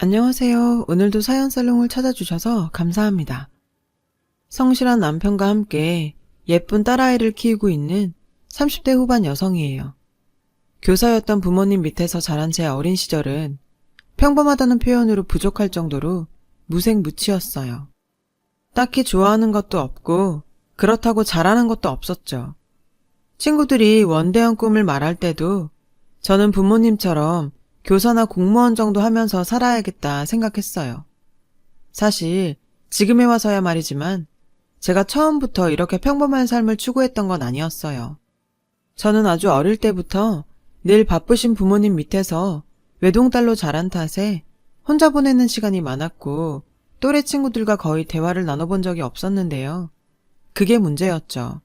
안녕하세요. 오늘도 사연살롱을 찾아주셔서 감사합니다. 성실한 남편과 함께 예쁜 딸아이를 키우고 있는 30대 후반 여성이에요. 교사였던 부모님 밑에서 자란 제 어린 시절은 평범하다는 표현으로 부족할 정도로 무색무취였어요. 딱히 좋아하는 것도 없고 그렇다고 잘하는 것도 없었죠. 친구들이 원대한 꿈을 말할 때도 저는 부모님처럼 교사나 공무원 정도 하면서 살아야겠다 생각했어요. 사실 지금에 와서야 말이지만 제가 처음부터 이렇게 평범한 삶을 추구했던 건 아니었어요. 저는 아주 어릴 때부터 늘 바쁘신 부모님 밑에서 외동딸로 자란 탓에 혼자 보내는 시간이 많았고 또래 친구들과 거의 대화를 나눠본 적이 없었는데요. 그게 문제였죠.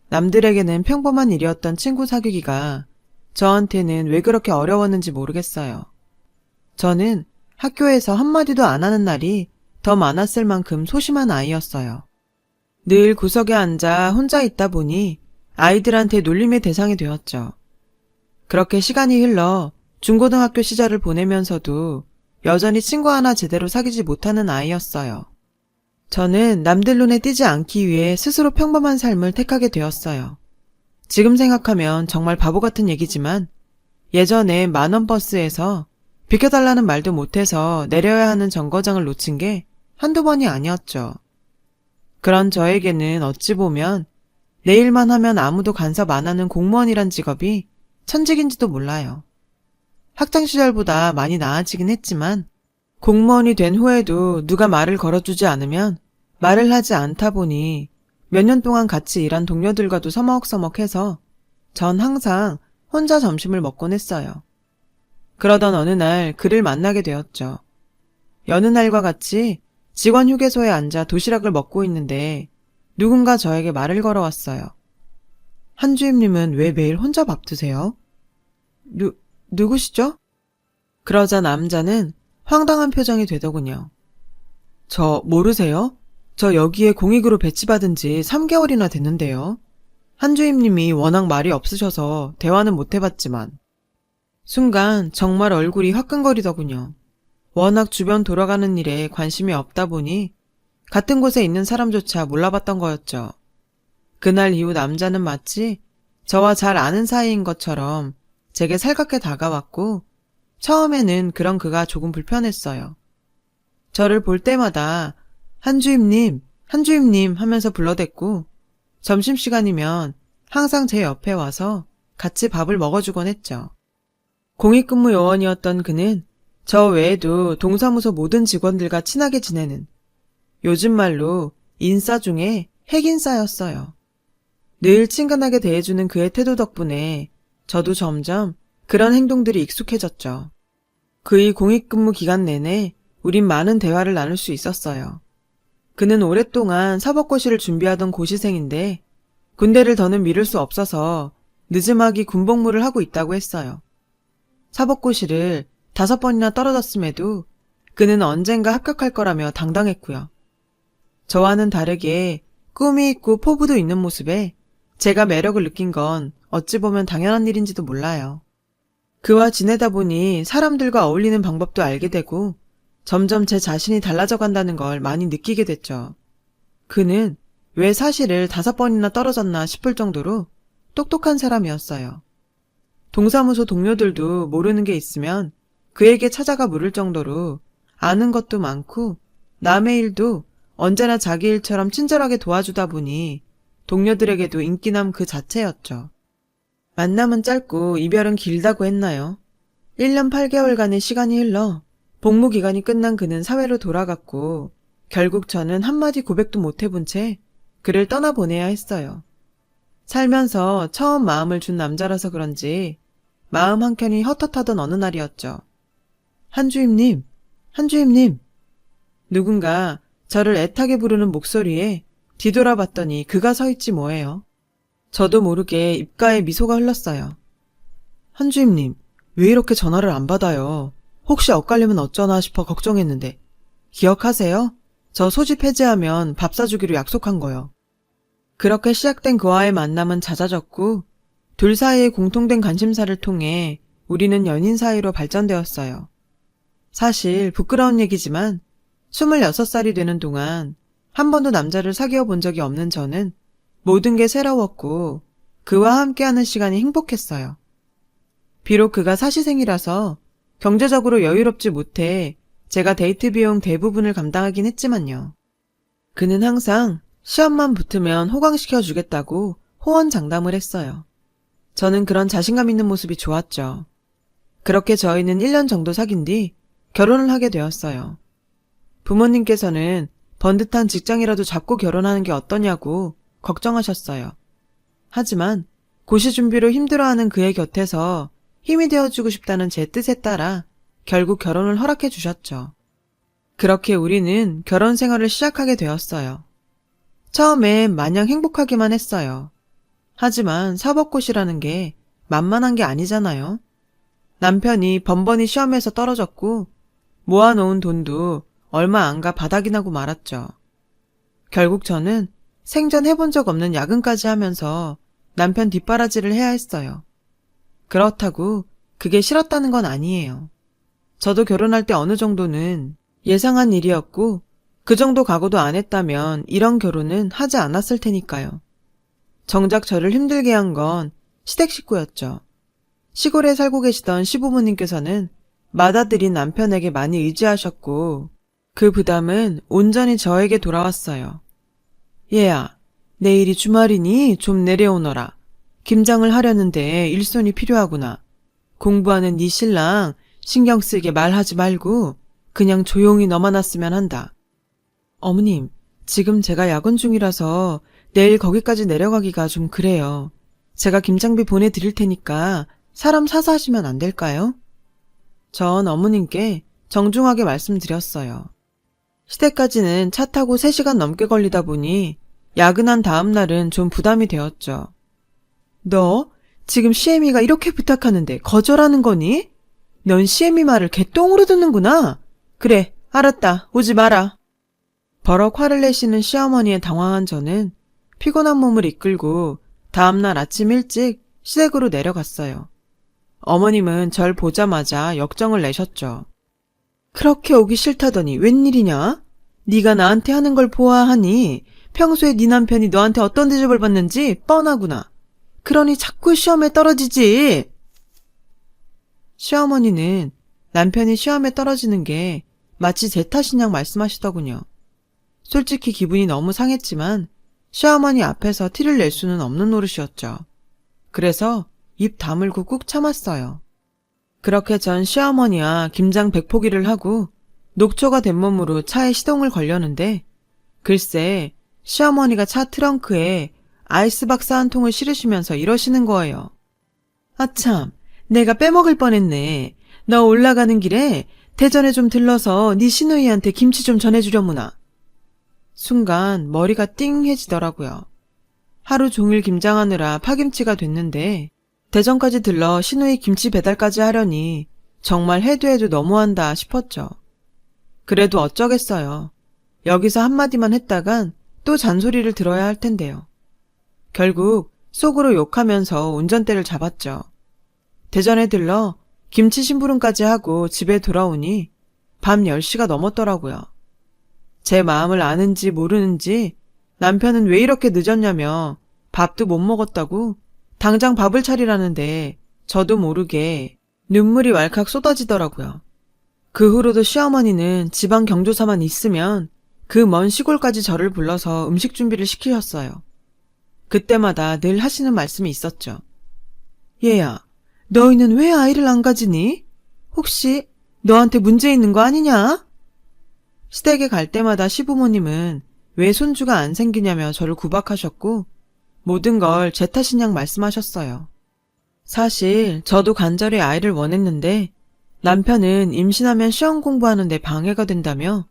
남들에게는 평범한 일이었던 친구 사귀기가 저한테는 왜 그렇게 어려웠는지 모르겠어요. 저는 학교에서 한마디도 안 하는 날이 더 많았을 만큼 소심한 아이였어요. 늘 구석에 앉아 혼자 있다 보니 아이들한테 놀림의 대상이 되었죠. 그렇게 시간이 흘러 중고등학교 시절을 보내면서도 여전히 친구 하나 제대로 사귀지 못하는 아이였어요. 저는 남들 눈에 띄지 않기 위해 스스로 평범한 삶을 택하게 되었어요. 지금 생각하면 정말 바보 같은 얘기지만 예전에 만원 버스에서 비켜달라는 말도 못해서 내려야 하는 정거장을 놓친 게 한두 번이 아니었죠. 그런 저에게는 어찌 보면 내 일만 하면 아무도 간섭 안 하는 공무원이란 직업이 천직인지도 몰라요. 학창시절보다 많이 나아지긴 했지만 공무원이 된 후에도 누가 말을 걸어주지 않으면 말을 하지 않다 보니 몇 년 동안 같이 일한 동료들과도 서먹서먹해서 전 항상 혼자 점심을 먹곤 했어요. 그러던 어느 날 그를 만나게 되었죠. 여느 날과 같이 직원 휴게소에 앉아 도시락을 먹고 있는데 누군가 저에게 말을 걸어왔어요. 한주임님은 왜 매일 혼자 밥 드세요? 누구시죠? 그러자 남자는 황당한 표정이 되더군요. 저 모르세요? 저 여기에 공익으로 배치받은 지 3개월이나 됐는데요. 한주임님이 워낙 말이 없으셔서 대화는 못 해봤지만 순간 정말 얼굴이 화끈거리더군요. 워낙 주변 돌아가는 일에 관심이 없다 보니 같은 곳에 있는 사람조차 몰라봤던 거였죠. 그날 이후 남자는 마치 저와 잘 아는 사이인 것처럼 제게 살갑게 다가왔고 처음에는 그런 그가 조금 불편했어요. 저를 볼 때마다 한주임님 하면서 불러댔고 점심시간이면 항상 제 옆에 와서 같이 밥을 먹어주곤 했죠. 공익근무 요원이었던 그는 저 외에도 동사무소 모든 직원들과 친하게 지내는 요즘 말로 인싸 중에 핵인싸였어요. 늘 친근하게 대해주는 그의 태도 덕분에 저도 점점 그런 행동들이 익숙해졌죠. 그의 공익근무 기간 내내 우린 많은 대화를 나눌 수 있었어요. 그는 오랫동안 사법고시를 준비하던 고시생인데 군대를 더는 미룰 수 없어서 늦음하기 군복무를 하고 있다고 했어요. 사법고시를 5번이나 떨어졌음에도 그는 언젠가 합격할 거라며 당당했고요. 저와는 다르게 꿈이 있고 포부도 있는 모습에 제가 매력을 느낀 건 어찌 보면 당연한 일인지도 몰라요. 그와 지내다 보니 사람들과 어울리는 방법도 알게 되고 점점 제 자신이 달라져 간다는 걸 많이 느끼게 됐죠. 그는 왜 사실을 5번이나 떨어졌나 싶을 정도로 똑똑한 사람이었어요. 동사무소 동료들도 모르는 게 있으면 그에게 찾아가 물을 정도로 아는 것도 많고 남의 일도 언제나 자기 일처럼 친절하게 도와주다 보니 동료들에게도 인기남 그 자체였죠. 만남은 짧고 이별은 길다고 했나요? 1년 8개월간의 시간이 흘러 복무 기간이 끝난 그는 사회로 돌아갔고 결국 저는 한마디 고백도 못 해본 채 그를 떠나보내야 했어요. 살면서 처음 마음을 준 남자라서 그런지 마음 한켠이 헛헛하던 어느 날이었죠. 한주임님. 누군가 저를 애타게 부르는 목소리에 뒤돌아봤더니 그가 서 있지 뭐예요. 저도 모르게 입가에 미소가 흘렀어요. 한주임님, 왜 이렇게 전화를 안 받아요? 혹시 엇갈리면 어쩌나 싶어 걱정했는데. 기억하세요? 저 소집 해제하면 밥 사주기로 약속한 거요. 그렇게 시작된 그와의 만남은 잦아졌고 둘 사이의 공통된 관심사를 통해 우리는 연인 사이로 발전되었어요. 사실 부끄러운 얘기지만 26살이 되는 동안 한 번도 남자를 사귀어 본 적이 없는 저는 모든 게 새로웠고 그와 함께하는 시간이 행복했어요. 비록 그가 사시생이라서 경제적으로 여유롭지 못해 제가 데이트 비용 대부분을 감당하긴 했지만요. 그는 항상 시험만 붙으면 호강시켜 주겠다고 호언장담을 했어요. 저는 그런 자신감 있는 모습이 좋았죠. 그렇게 저희는 1년 정도 사귄 뒤 결혼을 하게 되었어요. 부모님께서는 번듯한 직장이라도 잡고 결혼하는 게 어떠냐고 걱정하셨어요. 하지만 고시 준비로 힘들어하는 그의 곁에서 힘이 되어주고 싶다는 제 뜻에 따라 결국 결혼을 허락해 주셨죠. 그렇게 우리는 결혼 생활을 시작하게 되었어요. 처음엔 마냥 행복하기만 했어요. 하지만 사법고시라는 게 만만한 게 아니잖아요. 남편이 번번이 시험에서 떨어졌고 모아놓은 돈도 얼마 안 가 바닥이 나고 말았죠. 결국 저는 생전 해본 적 없는 야근까지 하면서 남편 뒷바라지를 해야 했어요. 그렇다고 그게 싫었다는 건 아니에요. 저도 결혼할 때 어느 정도는 예상한 일이었고 그 정도 각오도 안 했다면 이런 결혼은 하지 않았을 테니까요. 정작 저를 힘들게 한 건 시댁 식구였죠. 시골에 살고 계시던 시부모님께서는 맏아들인 남편에게 많이 의지하셨고 그 부담은 온전히 저에게 돌아왔어요. 얘야, 내일이 주말이니 좀 내려오너라. 김장을 하려는데 일손이 필요하구나. 공부하는 네 신랑 신경 쓰게 말하지 말고 그냥 조용히 너만 왔으면 한다. 어머님, 지금 제가 야근 중이라서 내일 거기까지 내려가기가 좀 그래요. 제가 김장비 보내드릴 테니까 사람 사서 하시면 안 될까요? 전 어머님께 정중하게 말씀드렸어요. 시댁까지는 차 타고 3시간 넘게 걸리다 보니 야근한 다음 날은 좀 부담이 되었죠. 너 지금 시애미가 이렇게 부탁하는데 거절하는 거니? 넌 시애미 말을 개똥으로 듣는구나. 그래, 알았다. 오지 마라. 버럭 화를 내시는 시어머니에 당황한 저는 피곤한 몸을 이끌고 다음날 아침 일찍 시댁으로 내려갔어요. 어머님은 절 보자마자 역정을 내셨죠. 그렇게 오기 싫다더니 웬일이냐? 네가 나한테 하는 걸 보아하니 평소에 네 남편이 너한테 어떤 대접을 받는지 뻔하구나. 그러니 자꾸 시험에 떨어지지. 시어머니는 남편이 시험에 떨어지는 게 마치 제 탓이냐 말씀하시더군요. 솔직히 기분이 너무 상했지만 시어머니 앞에서 티를 낼 수는 없는 노릇이었죠. 그래서 입 다물고 꾹 참았어요. 그렇게 전 시어머니와 김장 100포기를 하고 녹초가 된 몸으로 차에 시동을 걸려는데 글쎄 시어머니가 차 트렁크에 아이스박스 한 통을 실으시면서 이러시는 거예요. 아참, 내가 빼먹을 뻔했네. 너 올라가는 길에 대전에 좀 들러서 네 시누이한테 김치 좀 전해주려무나. 순간 머리가 띵해지더라고요. 하루 종일 김장하느라 파김치가 됐는데 대전까지 들러 시누이 김치 배달까지 하려니 정말 해도 해도 너무한다 싶었죠. 그래도 어쩌겠어요. 여기서 한마디만 했다간 또 잔소리를 들어야 할 텐데요. 결국 속으로 욕하면서 운전대를 잡았죠. 대전에 들러 김치 심부름까지 하고 집에 돌아오니 밤 10시가 넘었더라고요. 제 마음을 아는지 모르는지 남편은 왜 이렇게 늦었냐며 밥도 못 먹었다고 당장 밥을 차리라는데 저도 모르게 눈물이 왈칵 쏟아지더라고요. 그 후로도 시어머니는 지방 경조사만 있으면 그 먼 시골까지 저를 불러서 음식 준비를 시키셨어요. 그때마다 늘 하시는 말씀이 있었죠. 얘야, 너희는 왜 아이를 안 가지니? 혹시 너한테 문제 있는 거 아니냐? 시댁에 갈 때마다 시부모님은 왜 손주가 안 생기냐며 저를 구박하셨고 모든 걸 제 탓이냐 말씀하셨어요. 사실 저도 간절히 아이를 원했는데 남편은 임신하면 시험 공부하는데 방해가 된다며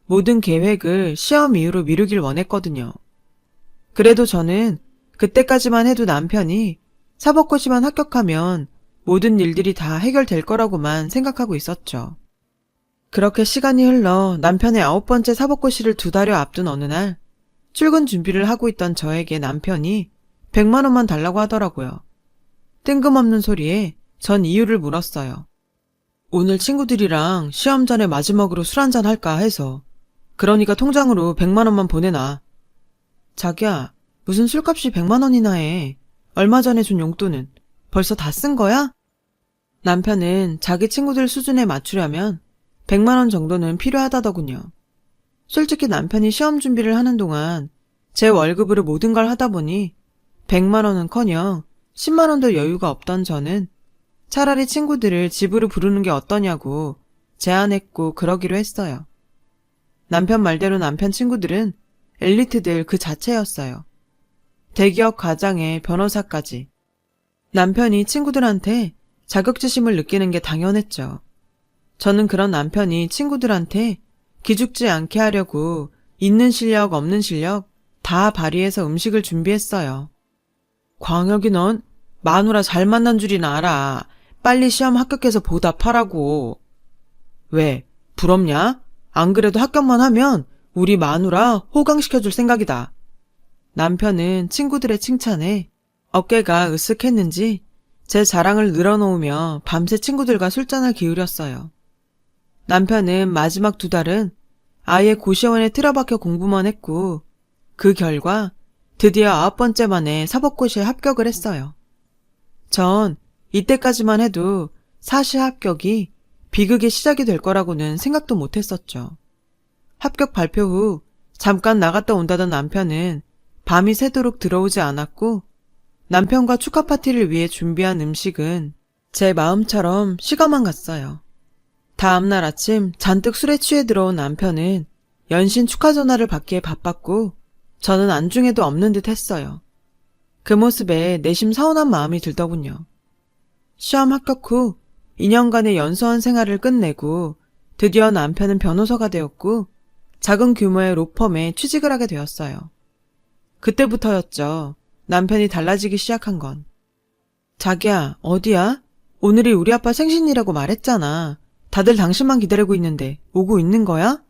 모든 계획을 시험 이후로 미루길 원했거든요. 그래도 저는 그때까지만 해도 남편이 사법고시만 합격하면 모든 일들이 다 해결될 거라고만 생각하고 있었죠. 그렇게 시간이 흘러 남편의 9번째 사법고시를 2달여 앞둔 어느 날 출근 준비를 하고 있던 저에게 남편이 100만 원만 달라고 하더라고요. 뜬금없는 소리에 전 이유를 물었어요. 오늘 친구들이랑 시험 전에 마지막으로 술 한잔 할까 해서. 그러니까 통장으로 100만 원만 보내놔. 자기야, 무슨 술값이 100만 원이나 해. 얼마 전에 준 용돈은 벌써 다 쓴 거야? 남편은 자기 친구들 수준에 맞추려면 100만 원 정도는 필요하다더군요. 솔직히 남편이 시험 준비를 하는 동안 제 월급으로 모든 걸 하다 보니 100만 원은커녕 10만 원도 여유가 없던 저는 차라리 친구들을 집으로 부르는 게 어떠냐고 제안했고 그러기로 했어요. 남편 말대로 남편 친구들은 엘리트들 그 자체였어요. 대기업 과장에 변호사까지. 남편이 친구들한테 자격지심을 느끼는 게 당연했죠. 저는 그런 남편이 친구들한테 기죽지 않게 하려고 있는 실력 없는 실력 다 발휘해서 음식을 준비했어요. 광혁이 넌 마누라 잘 만난 줄이나 알아. 빨리 시험 합격해서 보답하라고. 왜? 부럽냐? 안 그래도 합격만 하면 우리 마누라 호강시켜줄 생각이다. 남편은 친구들의 칭찬에 어깨가 으쓱했는지 제 자랑을 늘어놓으며 밤새 친구들과 술잔을 기울였어요. 남편은 마지막 2달은 아예 고시원에 틀어박혀 공부만 했고 그 결과 드디어 9번째 만에 사법고시에 합격을 했어요. 전 이때까지만 해도 사시 합격이 비극의 시작이 될 거라고는 생각도 못했었죠. 합격 발표 후 잠깐 나갔다 온다던 남편은 밤이 새도록 들어오지 않았고 남편과 축하 파티를 위해 준비한 음식은 제 마음처럼 식어만 갔어요. 다음날 아침 잔뜩 술에 취해 들어온 남편은 연신 축하 전화를 받기에 바빴고 저는 안중에도 없는 듯 했어요. 그 모습에 내심 서운한 마음이 들더군요. 시험 합격 후 2년간의 연수원 생활을 끝내고 드디어 남편은 변호사가 되었고 작은 규모의 로펌에 취직을 하게 되었어요. 그때부터였죠. 남편이 달라지기 시작한 건. 자기야, 어디야? 오늘이 우리 아빠 생신이라고 말했잖아. 다들 당신만 기다리고 있는데 오고 있는 거야?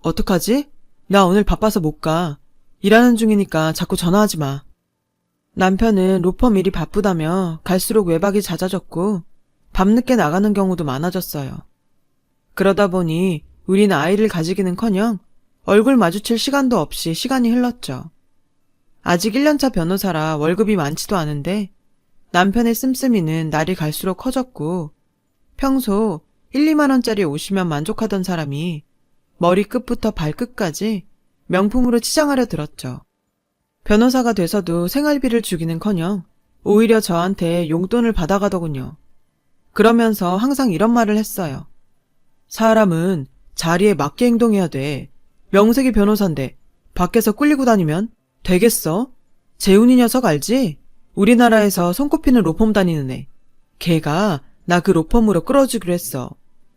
어떡하지? 나 오늘 바빠서 못 가. 일하는 중이니까 자꾸 전화하지 마. 남편은 로펌 일이 바쁘다며 갈수록 외박이 잦아졌고 밤늦게 나가는 경우도 많아졌어요. 그러다 보니 우린 아이를 가지기는커녕 얼굴 마주칠 시간도 없이 시간이 흘렀죠. 아직 1년차 변호사라 월급이 많지도 않은데 남편의 씀씀이는 날이 갈수록 커졌고 평소 1, 2만 원짜리 옷이면 만족하던 사람이 머리끝부터 발끝까지 명품으로 치장하려 들었죠. 변호사가 돼서도 생활비를 주기는커녕 오히려 저한테 용돈을 받아가더군요. 그러면서 항상 이런 말을 했어요. 사람은 자리에 맞게 행동해야 돼. 명색이 변호사인데 밖에서 꿀리고 다니면 되겠어? 재훈이 녀석 알지? 우리나라에서 손꼽히는 로펌 다니는 애. 걔가 나 그 로펌으로 끌어주기로 했어.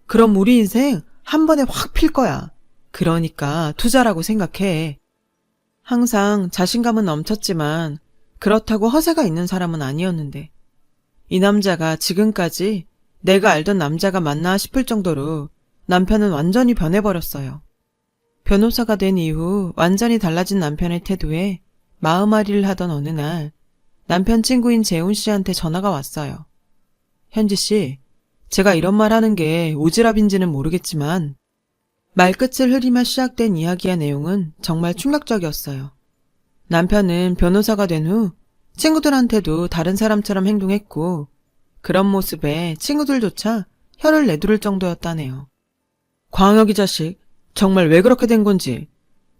그럼 우리 인생 한 번에 확 필 거야. 그러니까 투자라고 생각해. 항상 자신감은 넘쳤지만 그렇다고 허세가 있는 사람은 아니었는데 이 남자가 지금까지 내가 알던 남자가 맞나 싶을 정도로 남편은 완전히 변해버렸어요. 변호사가 된 이후 완전히 달라진 남편의 태도에 마음앓이를 하던 어느 날 남편 친구인 재훈 씨한테 전화가 왔어요. 현지 씨, 제가 이런 말 하는 게 오지랖인지는 모르겠지만 말끝을 흐리며 시작된 이야기의 내용은 정말 충격적이었어요. 남편은 변호사가 된 후 친구들한테도 다른 사람처럼 행동했고 그런 모습에 친구들조차 혀를 내두를 정도였다네요. 광혁이 자식, 정말 왜 그렇게 된 건지.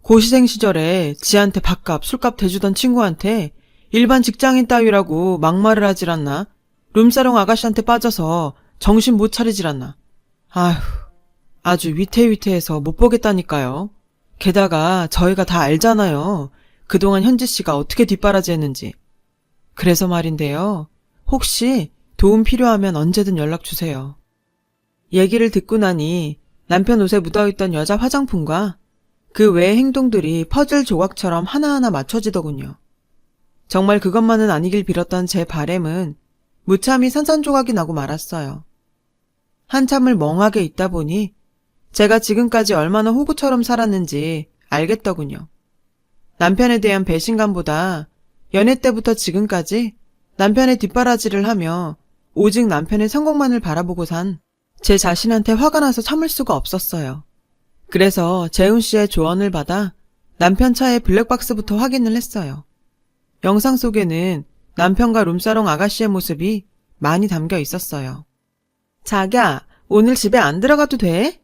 고시생 시절에 지한테 밥값, 술값 대주던 친구한테 일반 직장인 따위라고 막말을 하질 않나? 룸사롱 아가씨한테 빠져서 정신 못 차리질 않나? 아휴, 아주 위태위태해서 못 보겠다니까요. 게다가 저희가 다 알잖아요. 그동안 현지 씨가 어떻게 뒷바라지 했는지. 그래서 말인데요. 혹시 도움 필요하면 언제든 연락 주세요. 얘기를 듣고 나니 남편 옷에 묻어있던 여자 화장품과 그 외의 행동들이 퍼즐 조각처럼 하나하나 맞춰지더군요. 정말 그것만은 아니길 빌었던 제 바램은 무참히 산산조각이 나고 말았어요. 한참을 멍하게 있다 보니 제가 지금까지 얼마나 호구처럼 살았는지 알겠더군요. 남편에 대한 배신감보다 연애 때부터 지금까지 남편의 뒷바라지를 하며 오직 남편의 성공만을 바라보고 산 제 자신한테 화가 나서 참을 수가 없었어요. 그래서 재훈 씨의 조언을 받아 남편 차의 블랙박스부터 확인을 했어요. 영상 속에는 남편과 룸사롱 아가씨의 모습이 많이 담겨 있었어요. 자기야, 오늘 집에 안 들어가도 돼?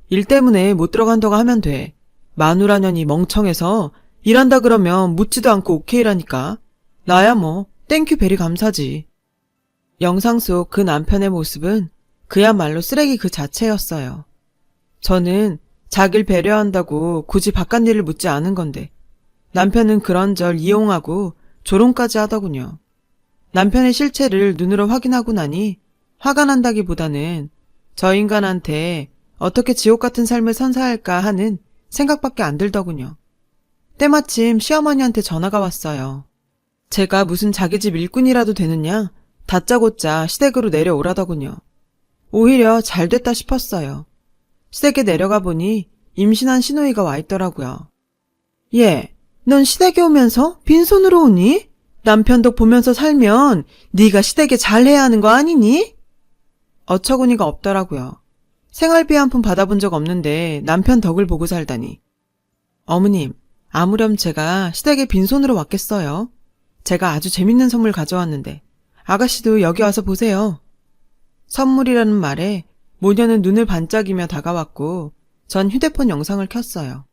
일 때문에 못 들어간다고 하면 돼. 마누라 년이 멍청해서 일한다 그러면 묻지도 않고 오케이라니까. 나야 뭐 땡큐 베리 감사지. 영상 속 그 남편의 모습은 그야말로 쓰레기 그 자체였어요. 저는 자기를 배려한다고 굳이 바깥 일을 묻지 않은 건데 남편은 그런절 이용하고 조롱까지 하더군요. 남편의 실체를 눈으로 확인하고 나니 화가 난다기보다는 저 인간한테 어떻게 지옥 같은 삶을 선사할까 하는 생각밖에 안 들더군요. 때마침 시어머니한테 전화가 왔어요. 제가 무슨 자기 집 일꾼이라도 되느냐 다짜고짜 시댁으로 내려오라더군요. 오히려 잘 됐다 싶었어요. 시댁에 내려가 보니 임신한 시누이가 와 있더라고요. 얘, 넌 시댁에 오면서 빈손으로 오니? 남편 덕 보면서 살면 네가 시댁에 잘해야 하는 거 아니니? 어처구니가 없더라고요. 생활비 한 푼 받아본 적 없는데 남편 덕을 보고 살다니. 어머님, 아무렴 제가 시댁에 빈손으로 왔겠어요. 제가 아주 재밌는 선물 가져왔는데 아가씨도 여기 와서 보세요. 선물이라는 말에 모녀는 눈을 반짝이며 다가왔고 전 휴대폰 영상을 켰어요.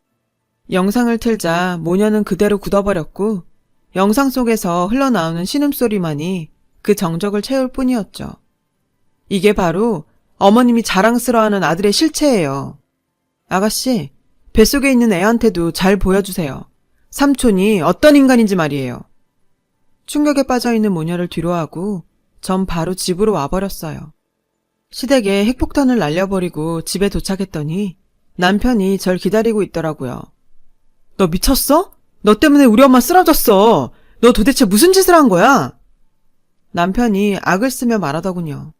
영상을 틀자 모녀는 그대로 굳어버렸고 영상 속에서 흘러나오는 신음소리만이 그 정적을 채울 뿐이었죠. 이게 바로 어머님이 자랑스러워하는 아들의 실체예요. 아가씨, 뱃속에 있는 애한테도 잘 보여주세요. 삼촌이 어떤 인간인지 말이에요. 충격에 빠져있는 모녀를 뒤로하고 전 바로 집으로 와버렸어요. 시댁에 핵폭탄을 날려버리고 집에 도착했더니 남편이 절 기다리고 있더라고요. 너 미쳤어? 너 때문에 우리 엄마 쓰러졌어. 너 도대체 무슨 짓을 한 거야? 남편이 악을 쓰며 말하더군요.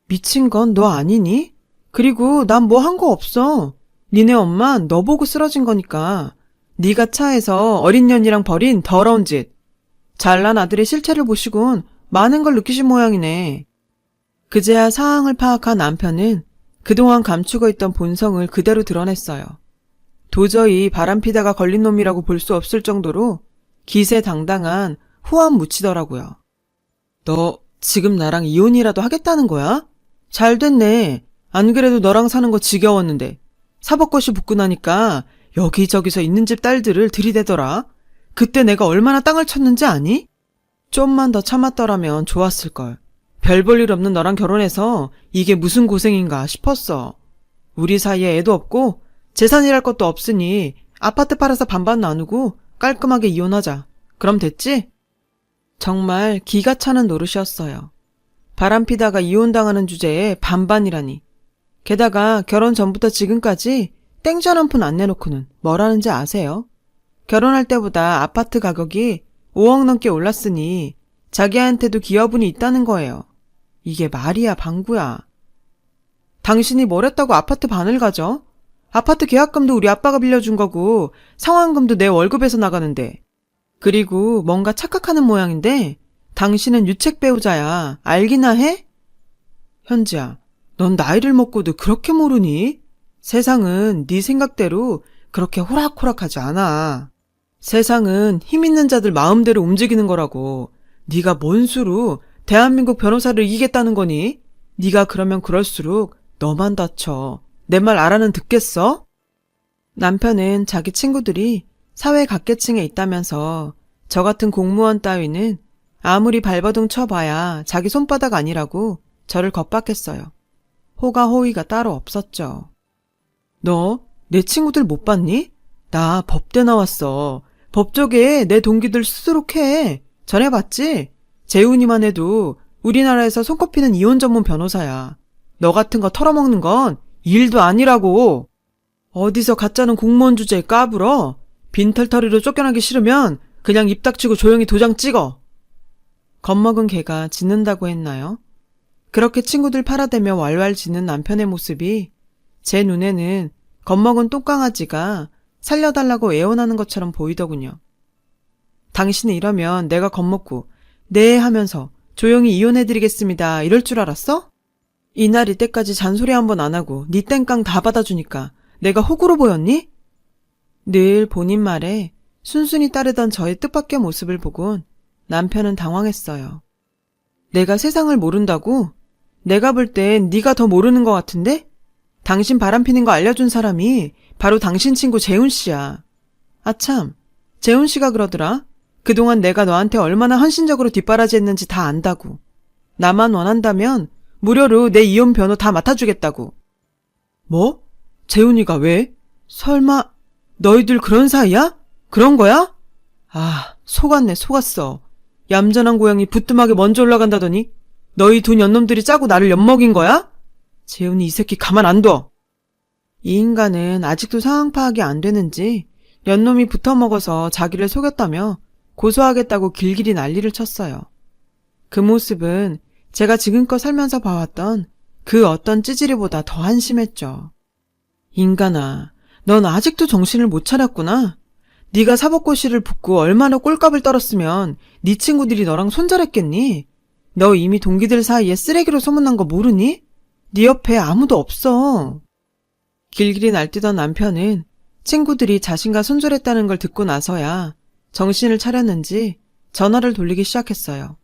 미친 건 너 아니니? 그리고 난 뭐 한 거 없어. 니네 엄마 너 보고 쓰러진 거니까. 네가 차에서 어린 년이랑 벌인 더러운 짓. 잘난 아들의 실체를 보시곤 많은 걸 느끼신 모양이네. 그제야 상황을 파악한 남편은 그동안 감추고 있던 본성을 그대로 드러냈어요. 도저히 바람피다가 걸린 놈이라고 볼 수 없을 정도로 기세당당한 후한 묻히더라고요. 너 지금 나랑 이혼이라도 하겠다는 거야? 잘 됐네. 안 그래도 너랑 사는 거 지겨웠는데. 사법고시 붙고 나니까 여기저기서 있는 집 딸들을 들이대더라. 그때 내가 얼마나 땅을 쳤는지 아니? 좀만 더 참았더라면 좋았을걸. 별 볼 일 없는 너랑 결혼해서 이게 무슨 고생인가 싶었어. 우리 사이에 애도 없고 재산이랄 것도 없으니 아파트 팔아서 반반 나누고 깔끔하게 이혼하자. 그럼 됐지? 정말 기가 차는 노릇이었어요. 바람피다가 이혼당하는 주제에 반반이라니. 게다가 결혼 전부터 지금까지 땡전 한 푼 안 내놓고는 뭘 하는지 아세요? 결혼할 때보다 아파트 가격이 5억 넘게 올랐으니 자기한테도 기여분이 있다는 거예요. 이게 말이야 방구야. 당신이 뭘 했다고 아파트 반을 가져? 아파트 계약금도 우리 아빠가 빌려준 거고 상환금도 내 월급에서 나가는데. 그리고 뭔가 착각하는 모양인데 당신은 유책 배우자야. 알기나 해? 현지야, 넌 나이를 먹고도 그렇게 모르니? 세상은 네 생각대로 그렇게 호락호락하지 않아. 세상은 힘 있는 자들 마음대로 움직이는 거라고. 네가 뭔 수로 대한민국 변호사를 이기겠다는 거니? 네가 그러면 그럴수록 너만 다쳐. 내 말 알아는 듣겠어? 남편은 자기 친구들이 사회 각계층에 있다면서 저 같은 공무원 따위는 아무리 발버둥 쳐봐야 자기 손바닥 아니라고 저를 겁박했어요. 호가호의가 따로 없었죠. 너 내 친구들 못 봤니? 나 법대 나왔어. 법조계에 내 동기들 수두룩해. 전해봤지? 재훈이만 해도 우리나라에서 손꼽히는 이혼 전문 변호사야. 너 같은 거 털어먹는 건 일도 아니라고. 어디서 가짜는 공무원 주제에 까불어? 빈털터리로 쫓겨나기 싫으면 그냥 입 닥치고 조용히 도장 찍어. 겁먹은 개가 짖는다고 했나요? 그렇게 친구들 팔아대며 왈왈 짖는 남편의 모습이 제 눈에는 겁먹은 똥강아지가 살려달라고 애원하는 것처럼 보이더군요. 당신이 이러면 내가 겁먹고 네 하면서 조용히 이혼해드리겠습니다 이럴 줄 알았어? 이날 이때까지 잔소리 한 번 안 하고 네 땡깡 다 받아주니까 내가 호구로 보였니? 늘 본인 말에 순순히 따르던 저의 뜻밖의 모습을 보곤 남편은 당황했어요. 내가 세상을 모른다고? 내가 볼 땐 네가 더 모르는 것 같은데? 당신 바람피는 거 알려준 사람이 바로 당신 친구 재훈 씨야. 아참, 재훈 씨가 그러더라. 그동안 내가 너한테 얼마나 헌신적으로 뒷바라지 했는지 다 안다고. 나만 원한다면 무료로 내 이혼 변호 다 맡아주겠다고. 뭐? 재훈이가 왜? 설마 너희들 그런 사이야? 그런 거야? 아, 속았네, 속았어. 얌전한 고양이 부뚜막에 먼저 올라간다더니 너희 두 년놈들이 짜고 나를 엿먹인 거야? 재훈이 이 새끼 가만 안 둬. 이 인간은 아직도 상황 파악이 안 되는지 연놈이 붙어먹어서 자기를 속였다며 고소하겠다고 길길이 난리를 쳤어요. 그 모습은 제가 지금껏 살면서 봐왔던 그 어떤 찌질이보다 더 한심했죠. 인간아, 넌 아직도 정신을 못 차렸구나. 네가 사법고시를 붙고 얼마나 꼴값을 떨었으면 네 친구들이 너랑 손절했겠니? 너 이미 동기들 사이에 쓰레기로 소문난 거 모르니? 네 옆에 아무도 없어. 길길이 날뛰던 남편은 친구들이 자신과 손절했다는 걸 듣고 나서야 정신을 차렸는지 전화를 돌리기 시작했어요.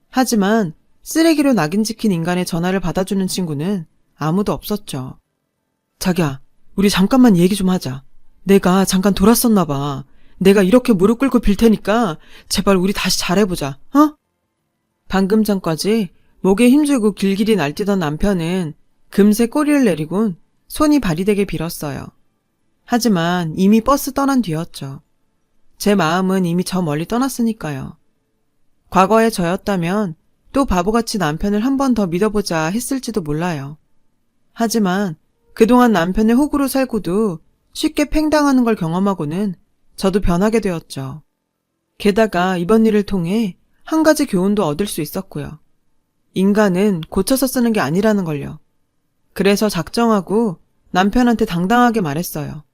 하지만 쓰레기로 낙인 찍힌 인간의 전화를 받아주는 친구는 아무도 없었죠. 자기야, 우리 잠깐만 얘기 좀 하자. 내가 잠깐 돌았었나 봐. 내가 이렇게 무릎 꿇고 빌 테니까 제발 우리 다시 잘해보자, 어? 방금 전까지 목에 힘주고 길길이 날뛰던 남편은 금세 꼬리를 내리곤 손이 발이 되게 빌었어요. 하지만 이미 버스 떠난 뒤였죠. 제 마음은 이미 저 멀리 떠났으니까요. 과거의 저였다면 또 바보같이 남편을 한 번 더 믿어보자 했을지도 몰라요. 하지만 그동안 남편의 호구로 살고도 쉽게 팽당하는 걸 경험하고는 저도 변하게 되었죠. 게다가 이번 일을 통해 한 가지 교훈도 얻을 수 있었고요. 인간은 고쳐서 쓰는 게 아니라는 걸요. 그래서 작정하고 남편한테 당당하게 말했어요.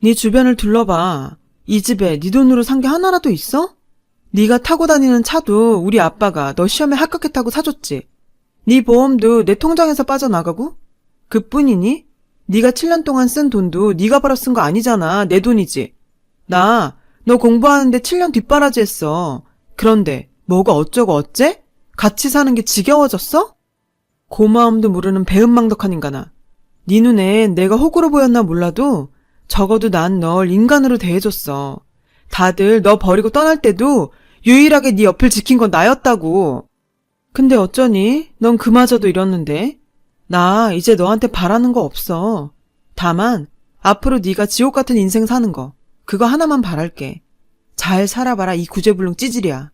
네 주변을 둘러봐. 이 집에 네 돈으로 산 게 하나라도 있어? 네가 타고 다니는 차도 우리 아빠가 너 시험에 합격했다고 사줬지. 네 보험도 내 통장에서 빠져나가고? 그뿐이니? 네가 7년 동안 쓴 돈도 네가 벌어 쓴 거 아니잖아. 내 돈이지. 나 너 공부하는데 7년 뒷바라지 했어. 그런데 뭐가 어쩌고 어째? 같이 사는 게 지겨워졌어? 고마움도 모르는 배은망덕한 인간아. 네 눈엔 내가 호구로 보였나 몰라도 적어도 난 널 인간으로 대해줬어. 다들 너 버리고 떠날 때도 유일하게 네 옆을 지킨 건 나였다고. 근데 어쩌니? 넌 그마저도 이랬는데. 나 이제 너한테 바라는 거 없어. 다만 앞으로 네가 지옥 같은 인생 사는 거 그거 하나만 바랄게. 잘 살아봐라 이 구제불능 찌질이야.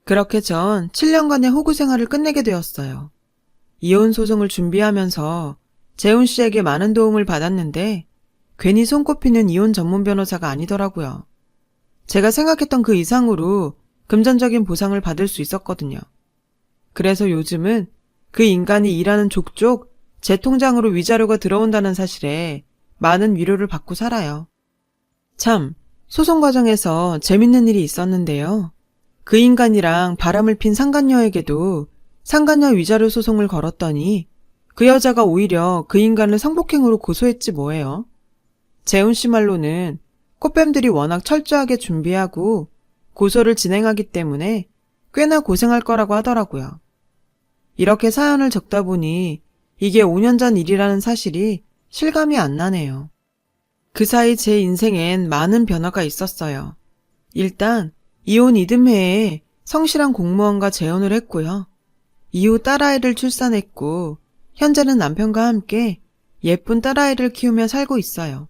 그렇게 전 7년간의 호구 생활을 끝내게 되었어요. 이혼 소송을 준비하면서 재훈 씨에게 많은 도움을 받았는데 괜히 손꼽히는 이혼 전문 변호사가 아니더라고요. 제가 생각했던 그 이상으로 금전적인 보상을 받을 수 있었거든요. 그래서 요즘은 그 인간이 일하는 족족 제 통장으로 위자료가 들어온다는 사실에 많은 위로를 받고 살아요. 참, 소송 과정에서 재밌는 일이 있었는데요. 그 인간이랑 바람을 핀 상간녀에게도 상간녀 위자료 소송을 걸었더니 그 여자가 오히려 그 인간을 성폭행으로 고소했지 뭐예요. 재훈 씨 말로는 꽃뱀들이 워낙 철저하게 준비하고 고소를 진행하기 때문에 꽤나 고생할 거라고 하더라고요. 이렇게 사연을 적다 보니 이게 5년 전 일이라는 사실이 실감이 안 나네요. 그 사이 제 인생엔 많은 변화가 있었어요. 일단 이혼 이듬해에 성실한 공무원과 재혼을 했고요. 이후 딸아이를 출산했고 현재는 남편과 함께 예쁜 딸아이를 키우며 살고 있어요.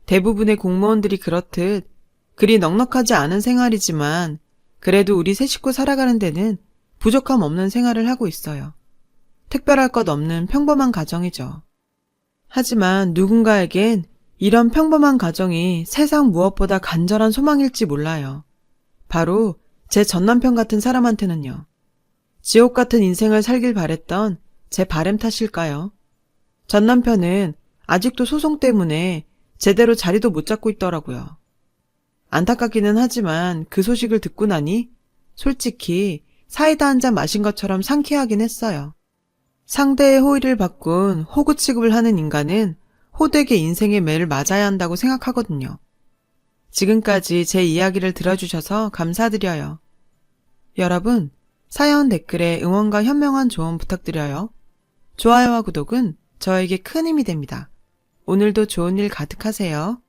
대부분의 공무원들이 그렇듯 그리 넉넉하지 않은 생활이지만 그래도 우리 세 식구 살아가는 데는 부족함 없는 생활을 하고 있어요. 특별할 것 없는 평범한 가정이죠. 하지만 누군가에겐 이런 평범한 가정이 세상 무엇보다 간절한 소망일지 몰라요. 바로 제 전남편 같은 사람한테는요. 지옥 같은 인생을 살길 바랬던 제 바램 탓일까요? 전남편은 아직도 소송 때문에 제대로 자리도 못 잡고 있더라고요. 안타깝기는 하지만 그 소식을 듣고 나니 솔직히 사이다 한 잔 마신 것처럼 상쾌하긴 했어요. 상대의 호의를 바꾼 호구 취급을 하는 인간은 호되게 인생의 매를 맞아야 한다고 생각하거든요. 지금까지 제 이야기를 들어주셔서 감사드려요. 여러분, 사연 댓글에 응원과 현명한 조언 부탁드려요. 좋아요와 구독은 저에게 큰 힘이 됩니다. 오늘도 좋은 일 가득하세요.